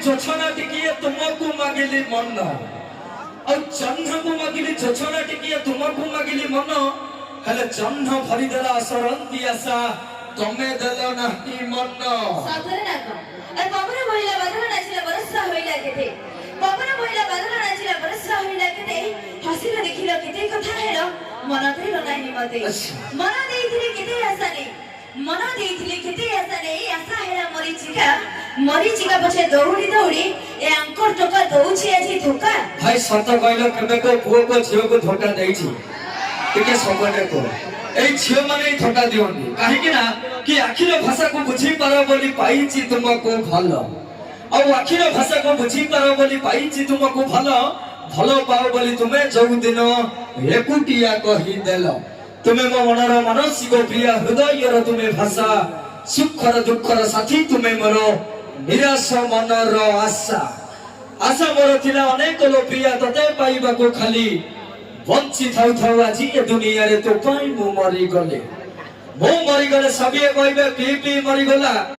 ଯୋଛନା ଟିକିଏ ତୁମକୁ ମାଗିଲି ମନ ଆଉ ଜହ୍ନକୁ ମାଗିଲି ଯୋଛନା ଟିକିଏ ତୁମକୁ ମାଗିଲି ମନ ହେଲେ ଜହ୍ନ ଭରିଦେଲା ସରନ୍ତି ଆଶା ତମେ ଦେଲ ନାହିଁ ମନ ସତରେ ନା କଣ ଏ ପବନ ବହିଲା ବାଦଲ ନାଚିଲା ବର୍ଷା ହୋଇଲା କେତେ ପବନ ବହିଲା ବାଦଲ ନାଚିଲା ବର୍ଷା ହୋଇଲା କେତେ ହସିଲ ଦେଖିଲ କେତେ କଥା ହେଲ ମନ ଦେଲ ନାହିଁ ମତେ ମନ ଦେଇଥିଲେ କେତେ ଆଶା ନେଇ ମନ ଦେଇଥିଲେ କେତେ ଆଶା ନେଇ ଆଶା ହେଲା ମରିଚିକା ପଛେ ଦୌଡ଼ି ଦୌଡ଼ି ଏ ଆଙ୍କର ଟଙ୍କା ଦଉଛି ଆଜି ଧୋକା ଭାଇ ସତ କହିଲ କେବେ କୋ ପୁଅକୁ ଝିଅକୁ ଧୋକା ଦେଇଛି ଟିକେ ସବୁଆଡେ କୁହ এই ঝিও মানে ধোকা দিওনি কাহিকি না কি আখির ভাষাକୁ বুঝি পারো বলি পাইছি তোমাকে ভালো ଆଉ আখির ভাষাକୁ বুঝি পারো বলি পাইছি তোমাকে ভালো ভালো পাও বলি তুমি যোগদিন একুটিয়া কহি দেল তুমি মো মনর মানসিক প্রিয় হৃদয়র তুমি ভাষা সুখর দুঃখর সাথী তুমি মোর নিরাশ মনর আশা আশা মোর ଥିଲା অনেক লোপিয়া ততে পাইବାକୁ খালি বঞ্চি থাউ থাউ আজি এ দুনিয়ারে তো পাই মু মরি গলে সবিয়ে কইবে পি পি মরি গলা।